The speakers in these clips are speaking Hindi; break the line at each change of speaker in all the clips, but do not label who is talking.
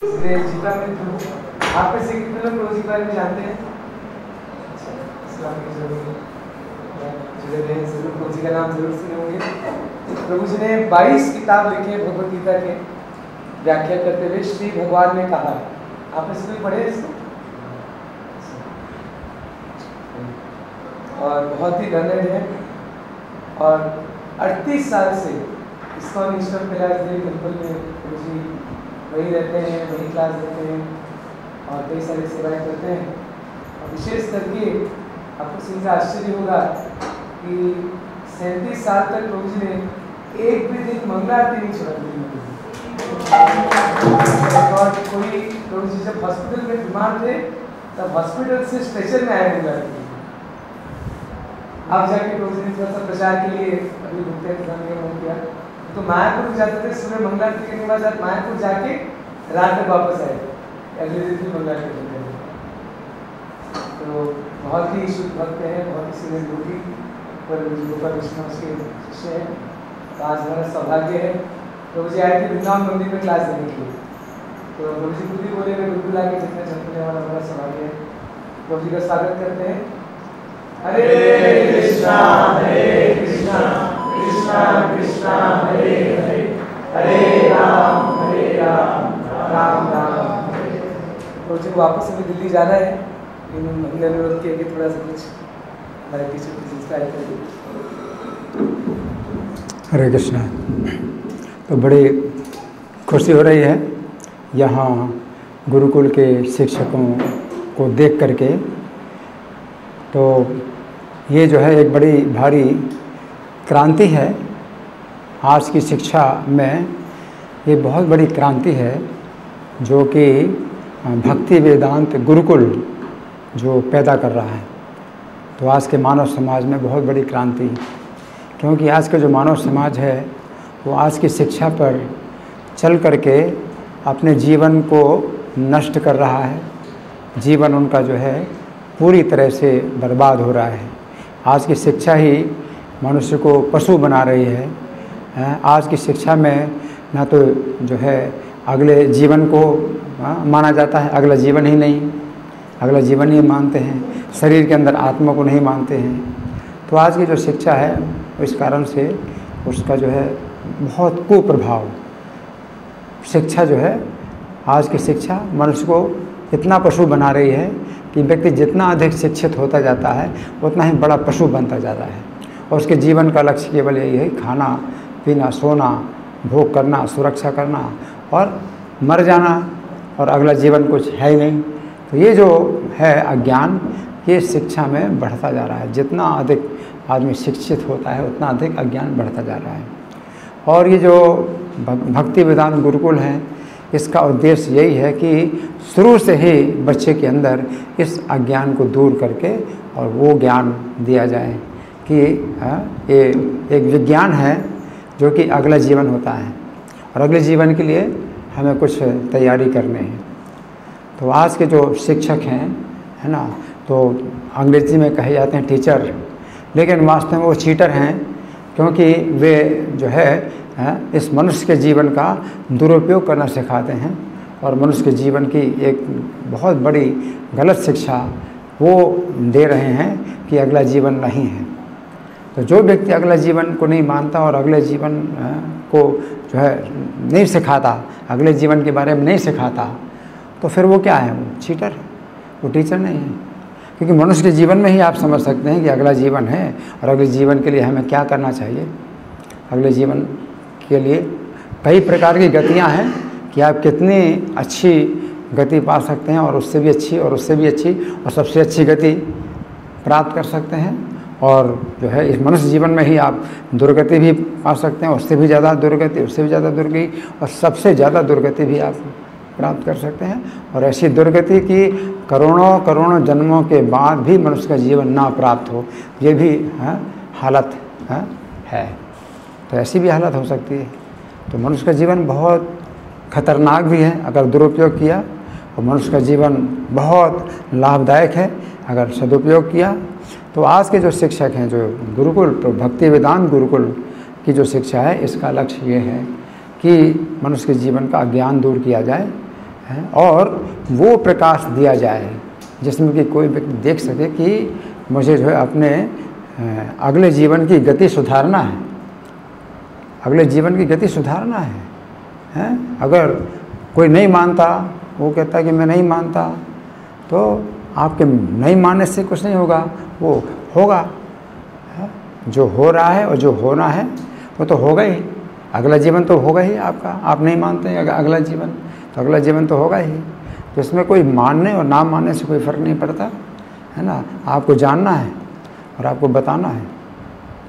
जीता में आप में से कितने लोग प्रभु जी के बारे में जानते हैं? इस्लाम की जरूर प्रभु जी का नाम जरूर सुने होंगे। प्रभु जी ने 22 किताब लिखे हैं भगवद गीता के व्याख्या करते हुए। श्री भगवान ने कहा, आपने सभी पढ़े इसको? और बहुत ही लर्नड है और 38 साल से इसको इंस्टॉल टेम्पल में प्रभु जी वही रहते हैं, वही क्लास देते हैं और कई सारी सेवाएं करते हैं। और विशेष करके आपको सुनकर आश्चर्य होगा कि 37 साल तक प्रभु जी ने एक भी दिन मंगला आरती नहीं छोड़ा और कोई प्रभु जी जब हॉस्पिटल में बीमार थे तब हॉस्पिटल से स्ट्रेचर में आए मंगला आरती। आप जाके प्रभु जी ने थोड़ा सा प्रचार के लिए अभी घूमते किया तो मायापुर जाते थे, सुबह मंगला आरती करने के बाद मायापुर जाके रात में वापस आए, अगले दिन भी मंगला आरती करते हैं। तो बहुत ही शुद्ध भक्त हैं, बहुत ही सीनियर योगी पर गोपाल कृष्ण के शिष्य हैं। तो आज हमारा सौभाग्य है प्रभु जी आए थे वृंदावन मंदिर में क्लास देने के लिए। तो प्रभु जी खुद ही बोले मैं बिल्कुल आगे जितना चलने वाला हमारा सौभाग्य है। प्रभु जी का स्वागत करते हैं। हरे कृष्णा कृष्णा कृष्णा हरे हरे, हरे राम राम राम हरे। प्रभु जी को वापस अभी दिल्ली जाना है, लेकिन हमने अनुरोध किया कि थोड़ा सा कुछ हमारे टीचर की संस्कार करिए।
हरे कृष्णा। तो बड़ी खुशी हो रही है यहाँ गुरुकुल के शिक्षकों को देख करके। तो ये जो है एक बड़ी भारी क्रांति है आज की शिक्षा में। ये बहुत बड़ी क्रांति है जो कि भक्ति वेदांत गुरुकुल जो पैदा कर रहा है। तो आज के मानव समाज में बहुत बड़ी क्रांति, क्योंकि आज का जो मानव समाज है वो आज की शिक्षा पर चल करके अपने जीवन को नष्ट कर रहा है। जीवन उनका जो है पूरी तरह से बर्बाद हो रहा है। आज की शिक्षा ही मनुष्य को पशु बना रही है। आज की शिक्षा में ना तो जो है अगले जीवन को माना जाता है, अगला जीवन ही नहीं, अगला जीवन ही मानते हैं, शरीर के अंदर आत्मा को नहीं मानते हैं। तो आज की जो शिक्षा है इस कारण से उसका जो है बहुत कुप्रभाव, शिक्षा जो है आज की शिक्षा मनुष्य को इतना पशु बना रही है कि व्यक्ति जितना अधिक शिक्षित होता जाता है उतना ही बड़ा पशु बनता जाता है। और उसके जीवन का लक्ष्य केवल यही है, खाना पीना सोना, भोग करना, सुरक्षा करना और मर जाना, और अगला जीवन कुछ है ही नहीं। तो ये जो है अज्ञान, ये शिक्षा में बढ़ता जा रहा है। जितना अधिक आदमी शिक्षित होता है उतना अधिक अज्ञान बढ़ता जा रहा है। और ये जो भक्ति वेदांत गुरुकुल है, इसका उद्देश्य यही है कि शुरू से ही बच्चे के अंदर इस अज्ञान को दूर करके और वो ज्ञान दिया जाए कि ये एक विज्ञान है जो कि अगला जीवन होता है और अगले जीवन के लिए हमें कुछ तैयारी करनी है। तो आज के जो शिक्षक हैं, है ना, तो अंग्रेजी में कहे जाते हैं टीचर, लेकिन वास्तव में वो चीटर हैं, क्योंकि वे जो है इस मनुष्य के जीवन का दुरुपयोग करना सिखाते हैं और मनुष्य के जीवन की एक बहुत बड़ी गलत शिक्षा वो दे रहे हैं कि अगला जीवन नहीं है। तो जो व्यक्ति अगला जीवन को नहीं मानता और अगले जीवन को जो है नहीं सिखाता, अगले जीवन के बारे में नहीं सिखाता, तो फिर वो क्या है? वो चीटर है, वो टीचर नहीं है। क्योंकि मनुष्य के जीवन में ही आप समझ सकते हैं कि अगला जीवन है और अगले जीवन के लिए हमें क्या करना चाहिए। अगले जीवन के लिए कई प्रकार की गतियां हैं कि आप कितनी अच्छी गति पा सकते हैं और उससे भी अच्छी और उससे भी अच्छी और सबसे अच्छी गति प्राप्त कर सकते हैं। और जो है इस मनुष्य जीवन में ही आप दुर्गति भी पा सकते हैं, उससे भी ज़्यादा दुर्गति, उससे भी ज़्यादा दुर्गति और सबसे ज़्यादा दुर्गति भी आप प्राप्त कर सकते हैं। और ऐसी दुर्गति की करोड़ों करोड़ों जन्मों के बाद भी मनुष्य का जीवन ना प्राप्त हो, ये भी हालत है। तो ऐसी भी हालत हो सकती है। तो मनुष्य का जीवन बहुत खतरनाक भी है अगर दुरुपयोग किया, और मनुष्य का जीवन बहुत लाभदायक है अगर सदुपयोग किया। तो आज के जो शिक्षक हैं, जो गुरुकुल, तो भक्ति वेदांत गुरुकुल की जो शिक्षा है, इसका लक्ष्य ये है कि मनुष्य के जीवन का अज्ञान दूर किया जाए हैं, और वो प्रकाश दिया जाए जिसमें कि कोई व्यक्ति देख सके कि मुझे जो है अपने अगले जीवन की गति सुधारना है, अगले जीवन की गति सुधारना है, हैं? अगर कोई नहीं मानता, वो कहता है कि मैं नहीं मानता, तो आपके नहीं मानने से कुछ नहीं होगा, वो होगा। जो हो रहा है और जो होना है वो तो होगा ही, अगला जीवन तो होगा ही आपका। आप नहीं मानते हैं अगला जीवन, तो अगला जीवन तो होगा ही। तो इसमें कोई मानने और ना मानने से कोई फ़र्क नहीं पड़ता, है ना। आपको जानना है और आपको बताना है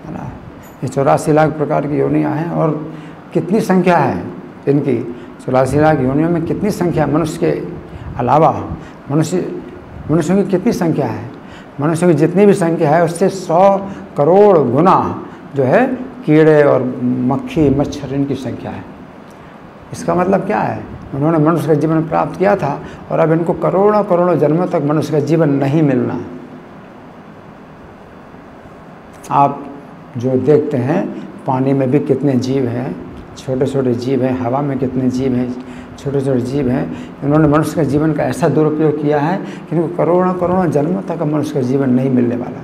ना। ये 84 लाख प्रकार की योनियाँ हैं, और कितनी संख्या है इनकी, 84 लाख योनियों में कितनी संख्या, मनुष्य के अलावा मनुष्यों की कितनी संख्या है। मनुष्यों की जितनी भी संख्या है उससे 100 करोड़ गुना जो है कीड़े और मक्खी मच्छर इनकी संख्या है। इसका मतलब क्या है, उन्होंने मनुष्य का जीवन प्राप्त किया था और अब इनको करोड़ों करोड़ों जन्मों तक मनुष्य का जीवन नहीं मिलना। आप जो देखते हैं पानी में भी कितने जीव हैं, छोटे छोटे जीव हैं, हवा में कितने जीव हैं, छोटे छोटे जीव हैं। इन्होंने मनुष्य के जीवन का ऐसा दुरुपयोग किया है कि इनको करोड़ों करोड़ों जन्मों तक मनुष्य का जीवन नहीं मिलने वाला।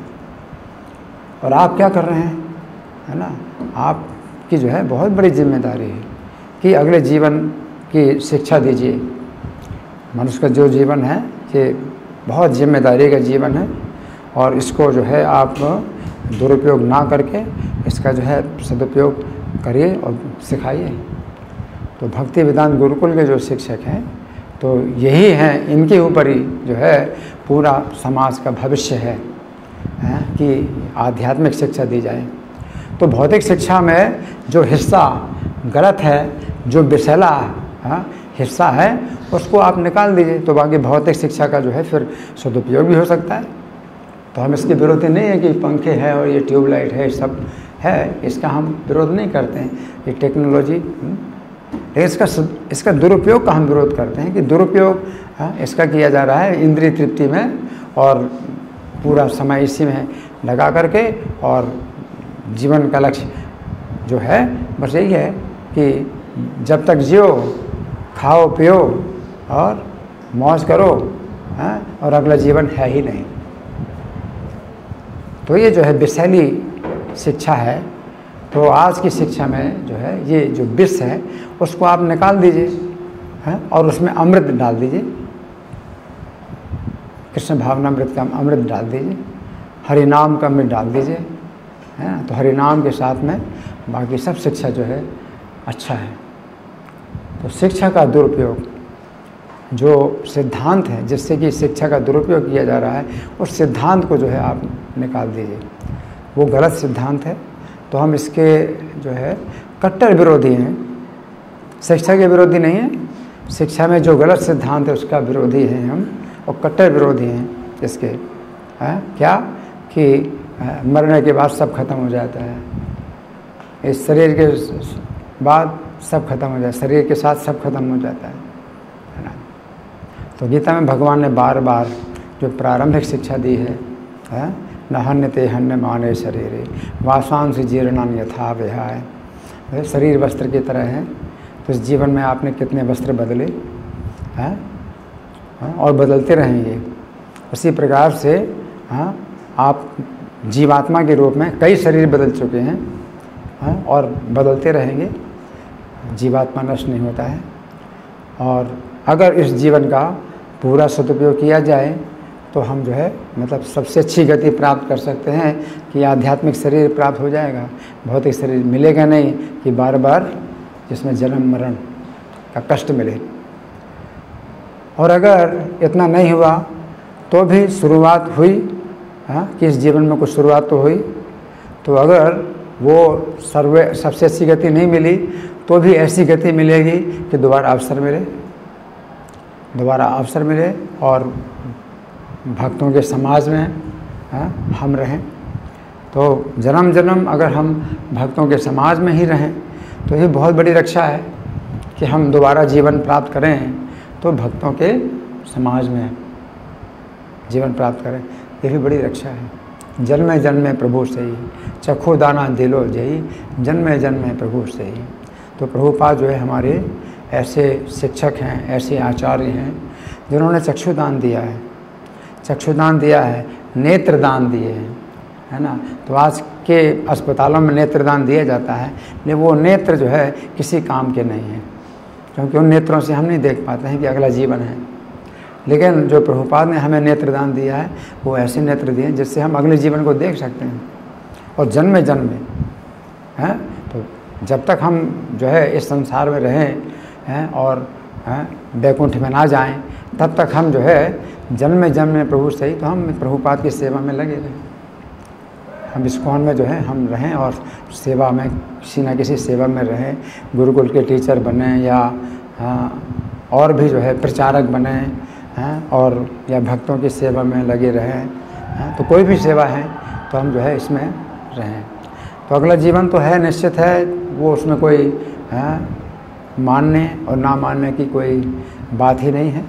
और आप क्या कर रहे हैं, है ना। आपकी जो है बहुत बड़ी जिम्मेदारी है कि अगले जीवन की शिक्षा दीजिए। मनुष्य का जो जीवन है ये बहुत जिम्मेदारी का जीवन है, और इसको जो है आप दुरुपयोग ना करके इसका जो है सदुपयोग करिए और सिखाइए। तो भक्ति वेदांत गुरुकुल के जो शिक्षक हैं तो यही हैं, इनके ऊपर ही जो है पूरा समाज का भविष्य है कि आध्यात्मिक शिक्षा दी जाए। तो भौतिक शिक्षा में जो हिस्सा गलत है, जो विषैला हिस्सा है, उसको आप निकाल दीजिए, तो बाकी भौतिक शिक्षा का जो है फिर सदुपयोग भी हो सकता है। तो हम इसके विरोधी नहीं है कि पंखे हैं और ये ट्यूबलाइट है, सब है, इसका हम विरोध नहीं करते हैं, ये टेक्नोलॉजी। लेकिन इसका दुरुपयोग का हम विरोध करते हैं कि दुरुपयोग इसका किया जा रहा है इंद्रिय तृप्ति में, और पूरा समय इसी में लगा करके, और जीवन का लक्ष्य जो है बस यही है कि जब तक जियो, खाओ पियो और मौज करो, और अगला जीवन है ही नहीं। तो ये जो है विषैली शिक्षा है। तो आज की शिक्षा में जो है ये जो विष है उसको आप निकाल दीजिए, और उसमें अमृत डाल दीजिए, कृष्ण भावनामृत का अमृत डाल दीजिए, हरि नाम का अमृत डाल दीजिए, है ना। तो हरि नाम के साथ में बाकी सब शिक्षा जो है अच्छा है। तो शिक्षा का दुरुपयोग, जो सिद्धांत है जिससे कि शिक्षा का दुरुपयोग किया जा रहा है, उस सिद्धांत को जो है आप निकाल दीजिए, वो गलत सिद्धांत है। तो हम इसके जो है कट्टर विरोधी हैं, शिक्षा के विरोधी नहीं है। शिक्षा में जो गलत सिद्धांत है उसका विरोधी हैं हम, और कट्टर विरोधी हैं इसके। क्या कि मरने के बाद सब खत्म हो जाता है, इस शरीर के बाद सब खत्म हो जाता है, शरीर के साथ सब खत्म हो जाता है ना। तो गीता में भगवान ने बार बार जो प्रारंभिक शिक्षा दी है, न हन्यते हन्य माने शरीरे वासांश जीर्णान यथा विहाय। शरीर वस्त्र की तरह है, तो इस जीवन में आपने कितने वस्त्र बदले हैं, और बदलते रहेंगे। उसी प्रकार से आप जीवात्मा के रूप में कई शरीर बदल चुके हैं, और बदलते रहेंगे। जीवात्मा नष्ट नहीं होता है। और अगर इस जीवन का पूरा सदुपयोग किया जाए तो हम जो है मतलब सबसे अच्छी गति प्राप्त कर सकते हैं कि आध्यात्मिक शरीर प्राप्त हो जाएगा, भौतिक शरीर मिलेगा नहीं कि बार बार जिसमें जन्म मरण का कष्ट मिले। और अगर इतना नहीं हुआ तो भी शुरुआत हुई, कि इस जीवन में कुछ शुरुआत तो हुई। तो अगर वो सबसे अच्छी गति नहीं मिली तो भी ऐसी गति मिलेगी कि दोबारा अवसर मिले और भक्तों के समाज में हम रहें। तो जन्म जन्म अगर हम भक्तों के समाज में ही रहें तो ये बहुत बड़ी रक्षा है कि हम दोबारा जीवन प्राप्त करें तो भक्तों के समाज में जीवन प्राप्त करें, ये भी बड़ी रक्षा है। जन्मे जन्मे प्रभु से ही चखो दाना दिलो जही, जन्मे जन्मे प्रभु से ही। तो प्रभुपाद जो है हमारे ऐसे शिक्षक हैं, ऐसे आचार्य हैं जिन्होंने चक्षुदान दिया है, चक्षुदान दिया है, नेत्रदान दिए हैं, है ना। तो आज के अस्पतालों में नेत्रदान दिया जाता है, लेकिन वो नेत्र जो है किसी काम के नहीं हैं, क्योंकि उन नेत्रों से हम नहीं देख पाते हैं कि अगला जीवन है। लेकिन जो प्रभुपाद ने हमें नेत्रदान दिया है वो ऐसे नेत्र दिए हैं जिससे हम अगले जीवन को देख सकते हैं और जन्म जन्म में हैं। तो जब तक हम जो है इस संसार में रहें हैं और बैकुंठ में ना जाएं, तब तक हम जो है जन्म जन्म में प्रभु सही, तो हम प्रभुपाद की सेवा में लगे रहें। हम इस्कॉन में जो है हम रहें और सेवा में किसी न किसी सेवा में रहें, गुरुकुल के टीचर बने या और भी जो है प्रचारक बने हैं, और या भक्तों की सेवा में लगे रहें, तो कोई भी सेवा है तो हम जो है इसमें रहें। तो अगला जीवन तो है, निश्चित है, वो उसमें कोई मानने और ना मानने की कोई बात ही नहीं है।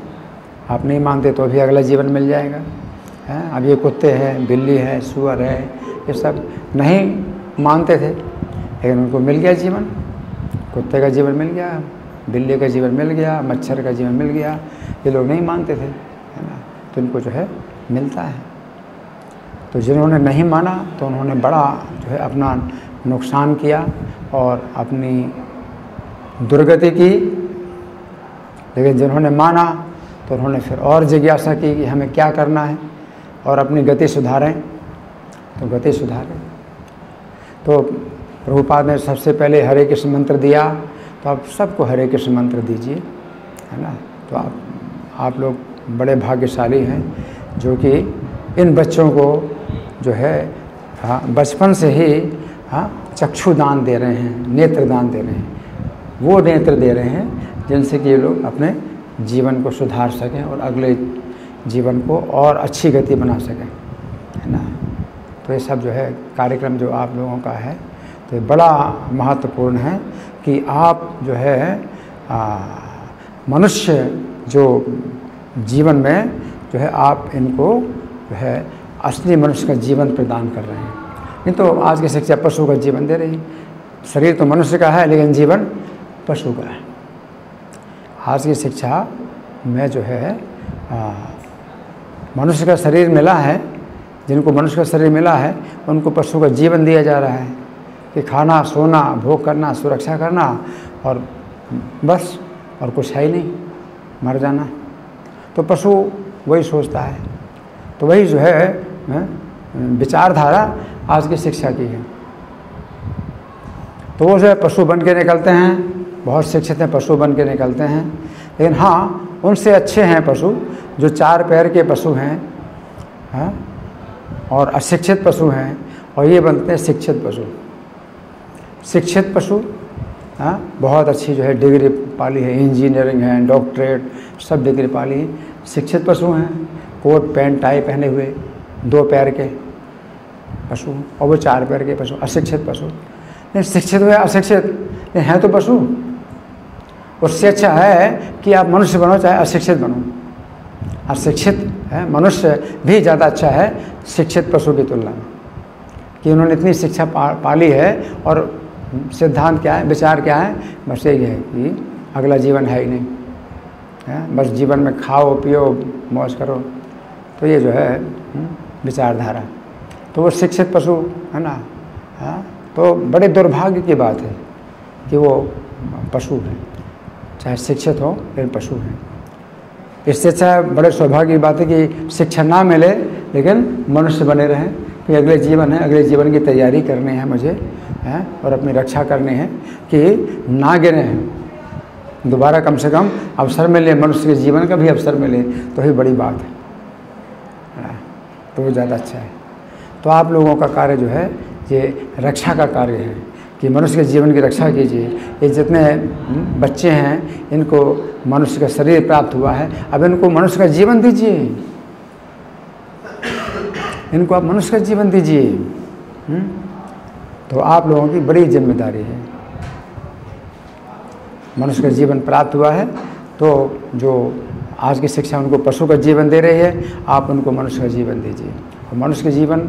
आप नहीं मानते तो भी अगला जीवन मिल जाएगा। अब ये कुत्ते हैं, बिल्ली है, सूअर है, ये सब नहीं मानते थे लेकिन उनको मिल गया जीवन। कुत्ते का जीवन मिल गया, बिल्ली का जीवन मिल गया, मच्छर का जीवन मिल गया। ये लोग नहीं मानते थे, है ना, तो इनको जो है मिलता है। तो जिन्होंने नहीं माना तो उन्होंने बड़ा जो है अपना नुकसान किया और अपनी दुर्गति की। लेकिन जिन्होंने माना तो उन्होंने फिर और जिज्ञासा की कि हमें क्या करना है और अपनी गति सुधारें, तो गति सुधारें। तो प्रभुपाद ने सबसे पहले हरे कृष्ण मंत्र दिया, तो आप सबको हरे कृष्ण मंत्र दीजिए, है ना। तो आप लोग बड़े भाग्यशाली हैं जो कि इन बच्चों को जो है बचपन से ही चक्षुदान दे रहे हैं, नेत्रदान दे रहे हैं। वो नेत्र दे रहे हैं जिनसे कि ये लोग अपने जीवन को सुधार सकें और अगले जीवन को और अच्छी गति बना सकें, है ना। तो ये सब जो है कार्यक्रम जो आप लोगों का है तो बड़ा महत्वपूर्ण है कि आप जो है मनुष्य जो जीवन में जो है आप इनको जो है असली मनुष्य का जीवन प्रदान कर रहे हैं। नहीं तो आज की शिक्षा पशु का जीवन दे रही। शरीर तो मनुष्य का है लेकिन जीवन पशु का है। आज की शिक्षा में जो है मनुष्य का शरीर मिला है, जिनको मनुष्य का शरीर मिला है उनको पशु का जीवन दिया जा रहा है कि खाना, सोना, भोग करना, सुरक्षा करना और बस, और कुछ है ही नहीं, मर जाना। तो पशु वही सोचता है। तो वही जो है विचारधारा आज की शिक्षा की है। तो वो जो है पशु बन के निकलते हैं, बहुत शिक्षित हैं, पशु बन के निकलते हैं। लेकिन हाँ, उनसे अच्छे हैं पशु जो 4 पैर के पशु हैं और अशिक्षित पशु हैं, और ये बनते हैं शिक्षित पशु। शिक्षित पशु बहुत अच्छी जो है डिग्री पाली है, इंजीनियरिंग है, डॉक्टरेट, सब डिग्री पाली है। शिक्षित पशु हैं, कोट पैंट टाई पहने हुए, 2 पैर के पशु, और वो 4 पैर के पशु अशिक्षित पशु। नहीं, शिक्षित हुए अशिक्षित नहीं है तो पशु। उससे अच्छा है कि आप मनुष्य बनो चाहे अशिक्षित बनो। अशिक्षित है मनुष्य भी ज़्यादा अच्छा है शिक्षित पशु की तुलना में, कि उन्होंने इतनी शिक्षा पाली है और सिद्धांत क्या है, विचार क्या है, बस यही है कि अगला जीवन है ही नहीं, है बस जीवन में खाओ पियो मौज करो। तो ये जो है विचारधारा, तो वो शिक्षित पशु है ना। तो बड़े दुर्भाग्य की बात है कि वो पशु है, चाहे शिक्षित हो लेकिन पशु हैं। इससे अच्छा बड़े सौभाग्य की बात है कि शिक्षा ना मिले लेकिन मनुष्य बने रहें कि अगले जीवन है, अगले जीवन की तैयारी करनी है मुझे, है और अपनी रक्षा करनी है कि ना गिरे हैं, दोबारा कम से कम अवसर मिले, मनुष्य के जीवन का भी अवसर मिले तो ही बड़ी बात है। तो वो ज़्यादा अच्छा है। तो आप लोगों का कार्य जो है ये रक्षा का कार्य है कि मनुष्य के जीवन की रक्षा कीजिए। ये जितने बच्चे हैं इनको मनुष्य का शरीर प्राप्त हुआ है, अब इनको मनुष्य का जीवन दीजिए, इनको आप मनुष्य का जीवन दीजिए। तो आप लोगों की बड़ी जिम्मेदारी है। मनुष्य का जीवन प्राप्त हुआ है तो जो आज की शिक्षा उनको पशु का जीवन दे रही है, आप उनको मनुष्य का जीवन दीजिए। और मनुष्य के जीवन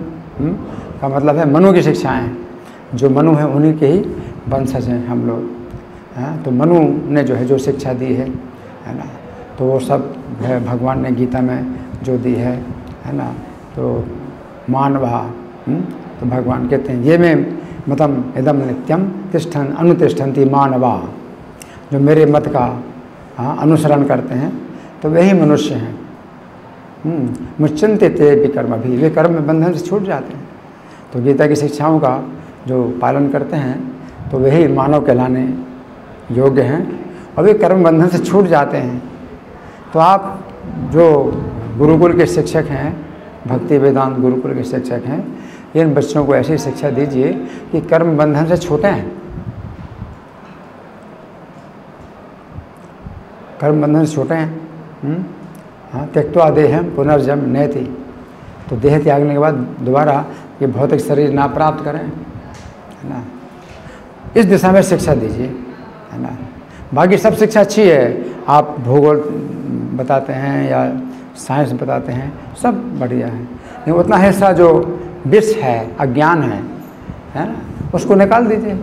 का मतलब है मनु की शिक्षाएं। जो मनु हैं उन्हीं के ही वंशज हैं हम लोग, तो मनु ने जो है जो शिक्षा दी है ना, तो वो सब है भगवान ने गीता में जो दी है ना। तो मानवा, तो भगवान कहते हैं ये में मतम इदम नित्यम तिष्ठन अनुतिष्ठन्ति मानवा, जो मेरे मत का अनुसरण करते हैं तो वही मनुष्य हैं। मुच्चिंते ते विकर्म भी, वे कर्म बंधन से छूट जाते हैं। तो गीता की शिक्षाओं का जो पालन करते हैं तो वही मानव कहलाने योग्य हैं और वे कर्म बंधन से छूट जाते हैं। तो आप जो गुरुकुल के शिक्षक हैं, भक्ति वेदांत गुरुकुल के शिक्षक हैं, इन बच्चों को ऐसी शिक्षा दीजिए कि कर्म बंधन से छूटें, कर्म बंधन से छूटें। त्यक्त्वा देहम पुनर्जन्म नयति, तो देह त्यागने के बाद दोबारा ये भौतिक शरीर ना प्राप्त करें, है ना। इस दिशा में शिक्षा दीजिए, है ना। बाकी सब शिक्षा अच्छी है, आप भूगोल बताते हैं या साइंस बताते हैं, सब बढ़िया है, लेकिन उतना हिस्सा जो विष है, अज्ञान है ना, उसको निकाल दीजिए,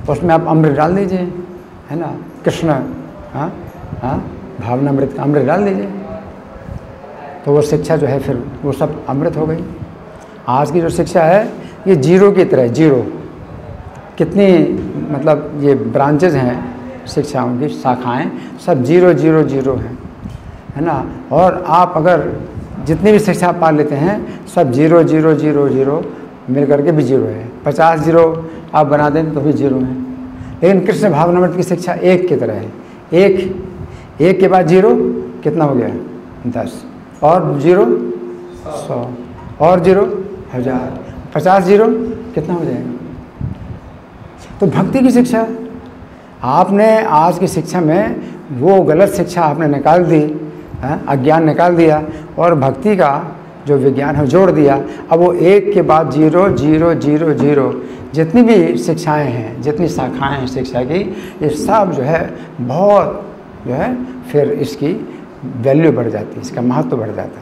उसमें आप अमृत डाल दीजिए, है ना। कृष्ण भावना अमृत का अमृत डाल दीजिए, तो वो शिक्षा जो है फिर वो सब अमृत हो गई। आज की जो शिक्षा है ये जीरो की तरह, जीरो, कितनी मतलब ये ब्रांचेज हैं शिक्षाओं की, शाखाएं सब 0 0 0 हैं, है ना। और आप अगर जितनी भी शिक्षा पा लेते हैं सब 0 0 0 0 मिल करके भी 0 है। 50 0 आप बना दें तो भी 0 है। लेकिन कृष्ण भावनामृत की शिक्षा 1 की तरह है, एक के बाद 0 कितना हो गया, 10 और 0 100 और 0 1000, 50 0 कितना हो जाएगा। तो भक्ति की शिक्षा आपने आज की शिक्षा में वो गलत शिक्षा आपने निकाल दी, अज्ञान निकाल दिया और भक्ति का जो विज्ञान है जोड़ दिया। अब वो 1 के बाद 0 0 0 0 जितनी भी शिक्षाएं हैं, जितनी शाखाएं हैं शिक्षा की, ये सब जो है बहुत जो है फिर इसकी वैल्यू बढ़ जाती है, इसका महत्व बढ़ जाता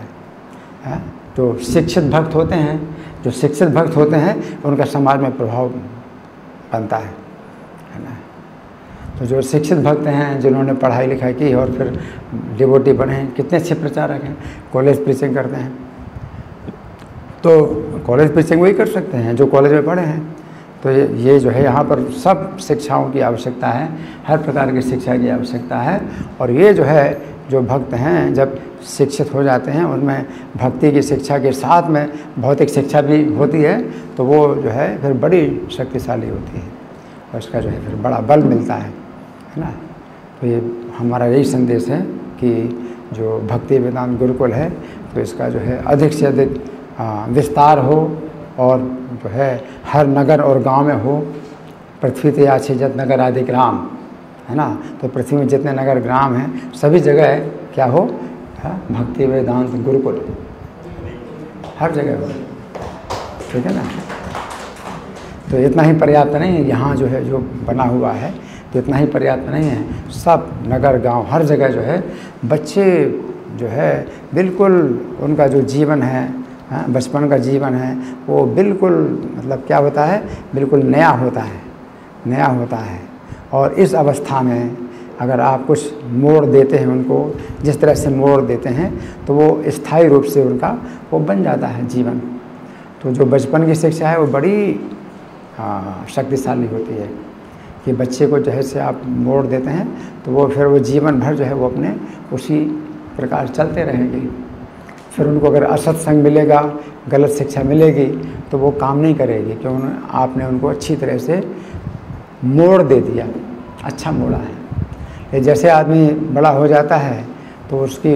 है। तो शिक्षित भक्त होते हैं, जो शिक्षित भक्त होते हैं उनका समाज में प्रभाव बनता है ना। तो जो शिक्षित भक्त हैं, जिन्होंने पढ़ाई लिखाई की और फिर डिवोटी बने हैं, कितने अच्छे प्रचारक हैं, कॉलेज प्रीचिंग करते हैं। तो कॉलेज प्रीचिंग वही कर सकते हैं जो कॉलेज में पढ़े हैं। तो ये जो है यहाँ पर सब शिक्षाओं की आवश्यकता है, हर प्रकार की शिक्षा की आवश्यकता है। और ये जो है जो भक्त हैं जब शिक्षित हो जाते हैं, उनमें भक्ति की शिक्षा के साथ में भौतिक शिक्षा भी होती है, तो वो जो है फिर बड़ी शक्तिशाली होती है और इसका जो है फिर बड़ा बल मिलता है ना। तो ये हमारा यही संदेश है कि जो भक्ति वेदांत गुरुकुल है तो इसका जो है अधिक से अधिक विस्तार हो और जो है हर नगर और गांव में हो। पृथ्वी ते आछे जत नगर आदि ग्राम, है ना। तो पृथ्वी में जितने नगर ग्राम हैं सभी जगह क्या हो, भक्ति वेदांत गुरुकुल हर जगह हो, ठीक है ना। तो इतना ही पर्याप्त नहीं है, यहाँ जो है जो बना हुआ है तो इतना ही पर्याप्त नहीं है। सब नगर गांव हर जगह जो है बच्चे जो है बिल्कुल उनका जो जीवन है, बचपन का जीवन है, वो बिल्कुल मतलब क्या होता है, बिल्कुल नया होता है, नया होता है। और इस अवस्था में अगर आप कुछ मोड़ देते हैं उनको, जिस तरह से मोड़ देते हैं तो वो स्थायी रूप से उनका वो बन जाता है जीवन। तो जो बचपन की शिक्षा है वो बड़ी शक्तिशाली होती है कि बच्चे को जो है से आप मोड़ देते हैं तो वो फिर वो जीवन भर जो है वो अपने उसी प्रकार चलते रहेंगे। फिर उनको अगर असत्संग मिलेगा, गलत शिक्षा मिलेगी तो वो काम नहीं करेगी, क्योंकि आपने उनको अच्छी तरह से मोड़ दे दिया, अच्छा मोड़ा है। जैसे आदमी बड़ा हो जाता है तो उसकी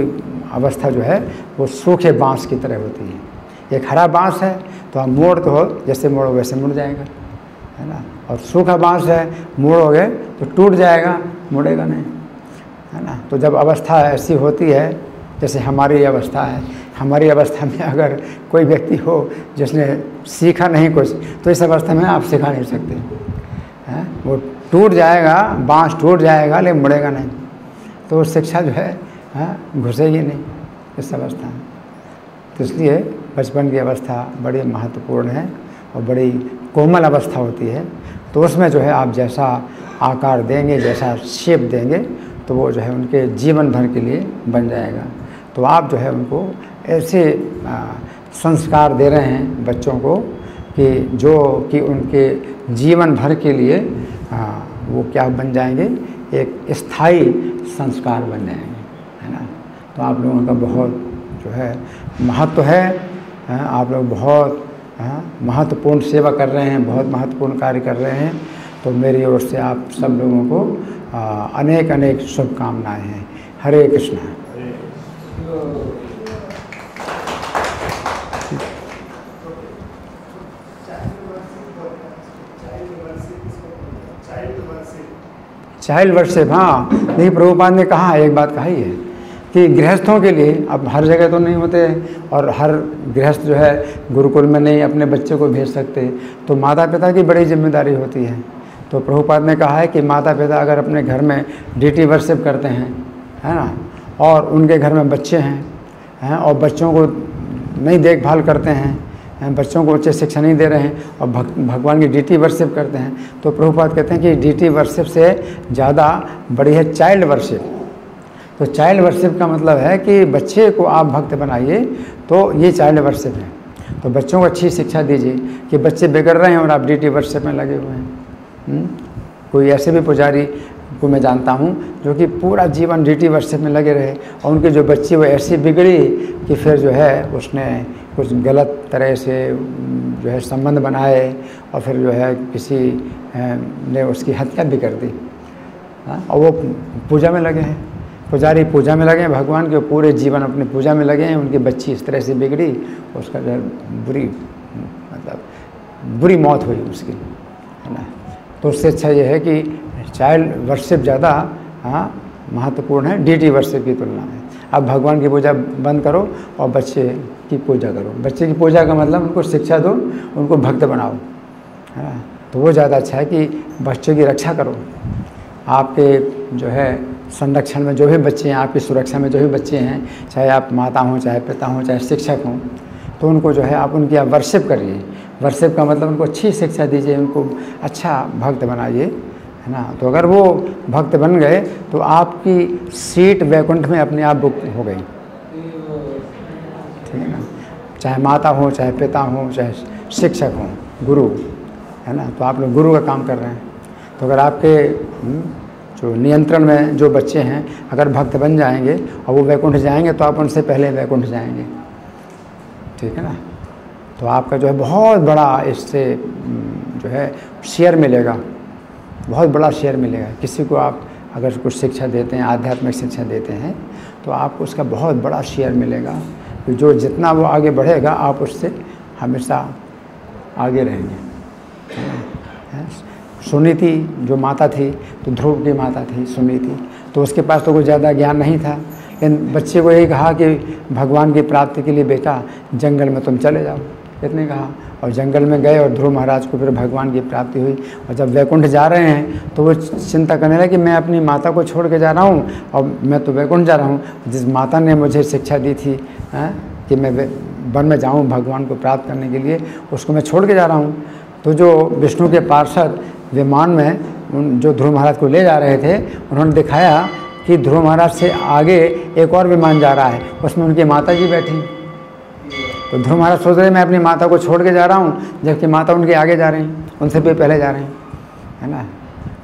अवस्था जो है वो सूखे बांस की तरह होती है। एक हरा बांस है तो आप मोड़ तो हो, जैसे मोड़ो वैसे मुड़ जाएगा, है ना। और सूखा बांस है, मोड़ोगे तो टूट जाएगा, मुड़ेगा नहीं, है ना। तो जब अवस्था ऐसी होती है जैसे हमारी अवस्था है, हमारी अवस्था में अगर कोई व्यक्ति हो जिसने सीखा नहीं कुछ, तो इस अवस्था में आप सिखा नहीं सकते हैं। वो टूट जाएगा, बांस टूट जाएगा लेकिन मुड़ेगा नहीं, तो शिक्षा जो है घुसेगी नहीं इस अवस्था में। तो इसलिए बचपन की अवस्था बड़ी महत्वपूर्ण है और बड़ी कोमल अवस्था होती है। तो उसमें जो है आप जैसा आकार देंगे, जैसा शेप देंगे, तो वो जो है उनके जीवन भर के लिए बन जाएगा। तो आप जो है उनको ऐसे संस्कार दे रहे हैं बच्चों को कि जो कि उनके जीवन भर के लिए वो क्या बन जाएंगे, एक स्थायी संस्कार बन जाएंगे, है ना। तो आप लोगों का बहुत जो है महत्व है, आप लोग बहुत महत्वपूर्ण सेवा कर रहे हैं, बहुत महत्वपूर्ण कार्य कर रहे हैं। तो मेरी ओर से आप सब लोगों को अनेक अनेक शुभकामनाएं हैं। हरे कृष्ण। चाइल्ड वर्शिप, हाँ, देखिए प्रभुपाद ने कहा, एक बात कही है कि गृहस्थों के लिए, अब हर जगह तो नहीं होते और हर गृहस्थ जो है गुरुकुल में नहीं अपने बच्चे को भेज सकते, तो माता पिता की बड़ी जिम्मेदारी होती है। तो प्रभुपाद ने कहा है कि माता पिता अगर अपने घर में डीटी वर्शिप करते हैं, है ना, और उनके घर में बच्चे हैं और बच्चों को नहीं देखभाल करते हैं, बच्चों को उच्च शिक्षा नहीं दे रहे हैं और भगवान की डीटी वर्शिप करते हैं, तो प्रभुपाद कहते हैं कि डीटी वर्शिप से ज़्यादा बड़ी है चाइल्ड वर्शिप। तो चाइल्ड वर्शिप का मतलब है कि बच्चे को आप भक्त बनाइए, तो ये चाइल्ड वर्शिप है। तो बच्चों को अच्छी शिक्षा दीजिए कि बच्चे बिगड़ रहे हैं और आप डीटी वर्शिप में लगे हुए हैं। कोई ऐसे भी पुजारी को मैं जानता हूँ जो कि पूरा जीवन डीटी वर्शिप में लगे रहे और उनकी जो बच्ची वो ऐसी बिगड़ी कि फिर जो है उसने कुछ गलत तरह से जो है संबंध बनाए और फिर जो है किसी ने उसकी हत्या भी कर दी। और वो पूजा में लगे हैं, पुजारी पूजा में लगे हैं भगवान के, पूरे जीवन अपने पूजा में लगे हैं, उनकी बच्ची इस तरह से बिगड़ी, उसका जो बुरी मौत हुई उसकी, है ना। तो उससे अच्छा ये है कि चाइल्ड वर्शिप ज़्यादा महत्वपूर्ण है डीटी वर्शिप की तुलना में। अब भगवान की पूजा बंद करो और बच्चे की पूजा करो। बच्चे की पूजा का मतलब उनको शिक्षा दो, उनको भक्त बनाओ, है ना। तो वो ज़्यादा अच्छा है कि बच्चे की रक्षा करो। आपके जो है संरक्षण में जो भी बच्चे हैं, आपकी सुरक्षा में जो भी बच्चे हैं, चाहे आप माता हों, चाहे पिता हों, चाहे शिक्षक हों, तो उनको जो है आप उनकी आप वर्शिप करिए। वर्शिप का मतलब उनको अच्छी शिक्षा दीजिए, उनको अच्छा भक्त बनाइए, है ना। तो अगर वो भक्त बन गए तो आपकी सीट वैकुंठ में अपने आप बुक हो गई, ठीक है ना। चाहे माता हो, चाहे पिता हो, चाहे शिक्षक हो, गुरु, है ना। तो आप लोग गुरु का काम कर रहे हैं। तो अगर आपके जो नियंत्रण में जो बच्चे हैं अगर भक्त बन जाएंगे और वो वैकुंठ जाएंगे तो आप उनसे पहले वैकुंठ जाएंगे, ठीक है ना। तो आपका जो है बहुत बड़ा इससे जो है शेयर मिलेगा, बहुत बड़ा शेयर मिलेगा। किसी को आप अगर कुछ शिक्षा देते हैं, आध्यात्मिक शिक्षा देते हैं, तो आपको उसका बहुत बड़ा शेयर मिलेगा। कि जो जितना वो आगे बढ़ेगा आप उससे हमेशा आगे रहेंगे। सुनीति जो माता थी, तो ध्रुव की माता थी सुनीति, तो उसके पास तो कोई ज़्यादा ज्ञान नहीं था, लेकिन बच्चे को यही कहा कि भगवान की प्राप्ति के लिए बेटा जंगल में तुम चले जाओ, इतने कहा। और जंगल में गए और ध्रुव महाराज को फिर भगवान की प्राप्ति हुई। और जब वैकुंठ जा रहे हैं तो वो चिंता करने लगे कि मैं अपनी माता को छोड़ के जा रहा हूँ और मैं तो वैकुंठ जा रहा हूँ। जिस माता ने मुझे शिक्षा दी थी कि मैं वन में जाऊँ भगवान को प्राप्त करने के लिए, उसको मैं छोड़ के जा रहा हूँ। तो जो विष्णु के पार्षद विमान में जो ध्रुव महाराज को ले जा रहे थे, उन्होंने दिखाया कि ध्रुव महाराज से आगे एक और विमान जा रहा है, उसमें उनकी माता जी बैठी। तो ध्रुव महाराज सोच रहे मैं अपनी माता को छोड़ के जा रहा हूँ, जबकि माता उनके आगे जा रही हैं, उनसे भी पहले जा रहे हैं, है ना।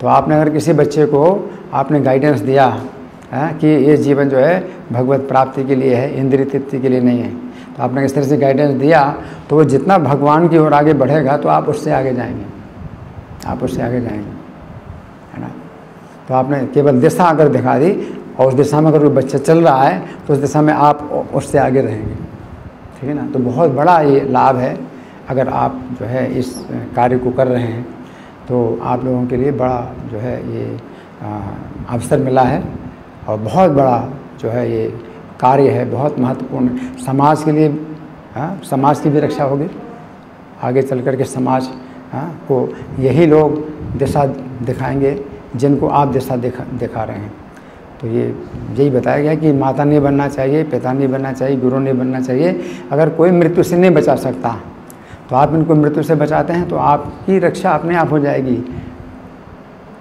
तो आपने अगर किसी बच्चे को आपने गाइडेंस दिया है कि ये जीवन जो है भगवत प्राप्ति के लिए है, इंद्रिय तृप्ति के लिए नहीं है, तो आपने इस तरह से गाइडेंस दिया, तो वो जितना भगवान की ओर आगे बढ़ेगा तो आप उससे आगे जाएंगे, आप उससे आगे जाएंगे, है ना। तो आपने केवल दिशा अगर दिखा दी और उस दिशा में अगर कोई बच्चा चल रहा है तो उस दिशा में आप उससे आगे रहेंगे, ठीक है ना। तो बहुत बड़ा ये लाभ है अगर आप जो है इस कार्य को कर रहे हैं, तो आप लोगों के लिए बड़ा जो है ये अवसर मिला है और बहुत बड़ा जो है ये कार्य है, बहुत महत्वपूर्ण समाज के लिए। समाज की भी रक्षा होगी आगे चल कर के, समाज को यही लोग दिशा दिखाएंगे जिनको आप दिशा दिखा रहे हैं। तो ये यही बताया गया कि माता नहीं बनना चाहिए, पिता नहीं बनना चाहिए, गुरु नहीं बनना चाहिए। अगर कोई मृत्यु से नहीं बचा सकता तो आप इनको मृत्यु से बचाते हैं तो आपकी रक्षा अपने आप हो जाएगी।